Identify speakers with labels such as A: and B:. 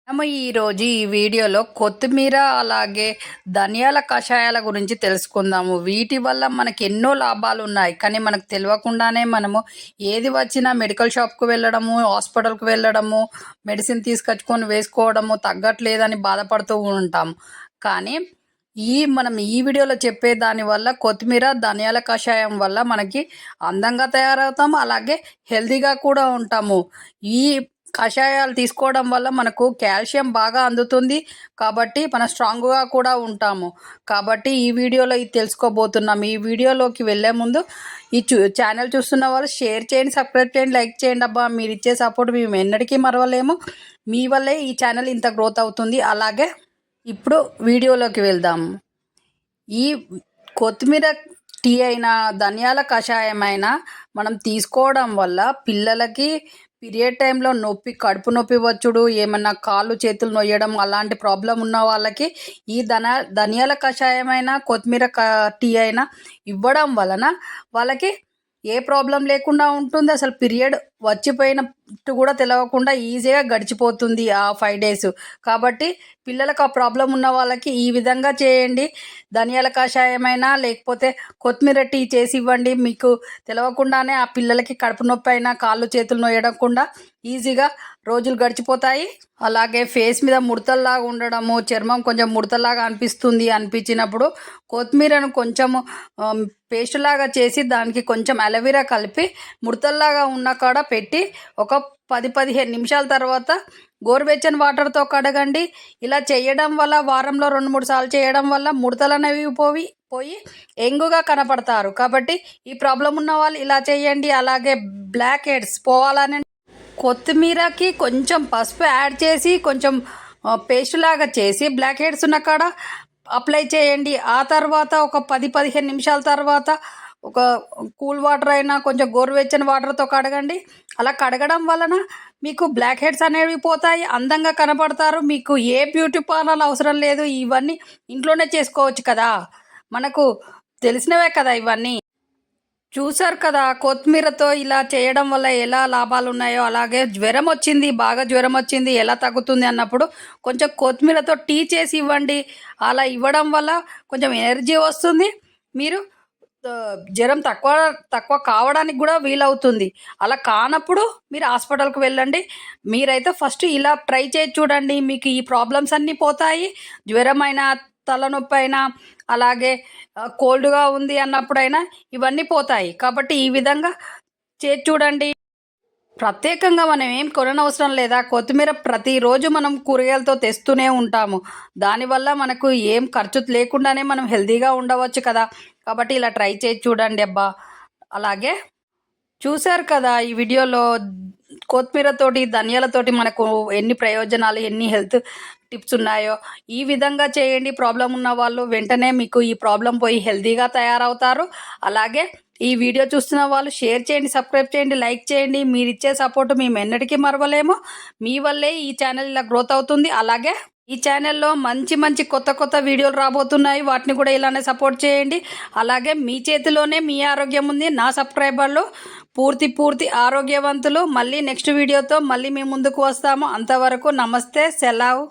A: మనము ఈరోజు ఈ వీడియోలో కొత్తిమీర అలాగే ధనియాల కషాయాల గురించి తెలుసుకుందాము. వీటి వల్ల మనకి ఎన్నో లాభాలు ఉన్నాయి. కానీ మనకు తెలియకుండానే మనము ఏది వచ్చినా మెడికల్ షాప్‌కు వెళ్ళడము, హాస్పిటల్‌కి వెళ్ళడము, మెడిసిన్ తీసుకొచ్చుకొని వేసుకోవడము, తగ్గట్లేదని బాధపడుతూ ఉంటాము. కానీ మనం ఈ వీడియోలో చెప్పే దానివల్ల కొత్తిమీర, ధనియాల కషాయం వల్ల మనకి అందంగా తయారవుతాము. అలాగే హెల్తీగా కూడా ఉంటాము. ఈ కషాయాలు తీసుకోవడం వల్ల మనకు కాల్షియం బాగా అందుతుంది. కాబట్టి మనం స్ట్రాంగ్‌గా కూడా ఉంటాము. కాబట్టి ఈ వీడియోలో ఇది తెలుసుకోబోతున్నాం. ఈ వీడియోలోకి వెళ్ళే ముందు ఈ ఛానల్ చూస్తున్న వాళ్ళు షేర్ చేయండి, సబ్స్క్రైబ్ చేయండి, లైక్ చేయండి అబ్బా! మీరిచ్చే సపోర్ట్ మేము ఎన్నటికీ మరవలేము. మీ వల్లే ఈ ఛానల్ ఇంత గ్రోత్ అవుతుంది. అలాగే ఇప్పుడు వీడియోలోకి వెళ్దాం. ఈ కొత్తిమీర టీ అయినా, ధనియాల కషాయం అయినా మనం తీసుకోవడం వల్ల పిల్లలకి పీరియడ్ టైంలో నొప్పి, కడుపు నొప్పి వచ్చుడు, ఏమన్నా కాళ్ళు చేతులు నొయ్యడం అలాంటి ప్రాబ్లం ఉన్న వాళ్ళకి ఈ ధనియాల కషాయం అయినా, కొత్తిమీర టీ అయినా ఇవ్వడం వలన వాళ్ళకి ఏ ప్రాబ్లం లేకుండా ఉంటుంది. అసలు పీరియడ్ వచ్చిపోయినట్టు కూడా తెలవకుండా ఈజీగా గడిచిపోతుంది ఆ 5 డేస్. కాబట్టి పిల్లలకు ఆ ప్రాబ్లం ఉన్న వాళ్ళకి ఈ విధంగా చేయండి. ధనియాల కషాయమైనా లేకపోతే కొత్తిమీర టీ చేసి ఇవ్వండి. మీకు తెలవకుండానే ఆ పిల్లలకి కడుపు నొప్పి అయినా, కాళ్ళు చేతులు నొయ్యకుండా ఈజీగా రోజులు గడిచిపోతాయి. అలాగే ఫేస్ మీద ముడతల్లాగా ఉండడము, చర్మం కొంచెం ముడతల్లాగా అనిపించినప్పుడు కొత్తిమీరను కొంచెము పేస్ట్ లాగా చేసి దానికి కొంచెం అలోవెరా కలిపి ముడతల్లాగా ఉన్న కాడ పెట్టి ఒక 10-15 నిమిషాల తర్వాత గోరువెచ్చని వాటర్తో కడగండి. ఇలా చేయడం వల్ల వారంలో 2-3 సార్లు చేయడం వల్ల ముడతలు అనేవి పోయి యంగ్గా కనపడతారు. కాబట్టి ఈ ప్రాబ్లం ఉన్న వాళ్ళు ఇలా చేయండి. అలాగే బ్లాక్ హెడ్స్ పోవాలని కొత్తిమీరకి కొంచెం పసుపు యాడ్ చేసి కొంచెం పేస్ట్ లాగా చేసి బ్లాక్ హెడ్స్ ఉన్న కాడ అప్లై చేయండి. ఆ తర్వాత ఒక 10-15 నిమిషాల తర్వాత ఒక కూల్ వాటర్ అయినా కొంచెం గోరువెచ్చని వాటర్తో కడగండి. అలా కడగడం వలన మీకు బ్లాక్ హెడ్స్ అనేవి పోతాయి, అందంగా కనపడతారు. మీకు ఏ బ్యూటీ పార్లర్ అవసరం లేదు. ఇవన్నీ ఇంట్లోనే చేసుకోవచ్చు కదా, మనకు తెలిసినవే కదా ఇవన్నీ. చూసారు కదా, కొత్తిమీరతో ఇలా చేయడం వల్ల ఎలా లాభాలు ఉన్నాయో. అలాగే బాగా జ్వరం వచ్చింది, ఎలా తగ్గుతుంది అన్నప్పుడు కొంచెం కొత్తిమీరతో టీ చేసి ఇవ్వండి. అలా ఇవ్వడం వల్ల కొంచెం ఎనర్జీ వస్తుంది. మీరు జ్వరం తక్కువ కావడానికి కూడా వీలవుతుంది. అలా కానప్పుడు మీరు హాస్పిటల్కి వెళ్ళండి. మీరైతే ఫస్ట్ ఇలా ట్రై చేసి చూడండి. మీకు ఈ ప్రాబ్లమ్స్ అన్నీ పోతాయి. జ్వరమైనా, తలనొప్పి అయినా, అలాగే కోల్డ్గా ఉంది అన్నప్పుడైనా ఇవన్నీ పోతాయి. కాబట్టి ఈ విధంగా చేసి చూడండి. ప్రత్యేకంగా మనం ఏం కొననవసరం లేదా. కొత్తిమీర ప్రతిరోజు మనం కూరగాయలతో తెస్తూనే ఉంటాము. దానివల్ల మనకు ఏం ఖర్చు లేకుండానే మనం హెల్తీగా ఉండవచ్చు కదా. కాబట్టి ఇలా ట్రై చేసి చూడండి అబ్బా. అలాగే చూశారు కదా ఈ వీడియోలో కొత్తిమీరతోటి, ధనియాలతోటి మనకు ఎన్ని ప్రయోజనాలు, ఎన్ని హెల్త్ టిప్స్ ఉన్నాయో. ఈ విధంగా చేయండి. ప్రాబ్లం ఉన్న వాళ్ళు వెంటనే మీకు ఈ ప్రాబ్లం పోయి హెల్తీగా తయారవుతారు. అలాగే ఈ వీడియో చూస్తున్న వాళ్ళు షేర్ చేయండి, సబ్స్క్రైబ్ చేయండి, లైక్ చేయండి. మీరు ఇచ్చే సపోర్ట్ మేము ఎన్నటికీ మరవలేము. మీ వల్లే ఈ ఛానల్ ఇలా గ్రోత్ అవుతుంది. అలాగే ఈ ఛానల్లో మంచి కొత్త వీడియోలు రాబోతున్నాయి. వాటిని కూడా ఇలానే సపోర్ట్ చేయండి. అలాగే మీ చేతిలోనే మీ ఆరోగ్యం ఉంది. నా సబ్స్క్రైబర్లు పూర్తి ఆరోగ్యవంతులు. మళ్ళీ నెక్స్ట్ వీడియోతో మళ్ళీ మేము ముందుకు వస్తాము. అంతవరకు నమస్తే, సెలవు.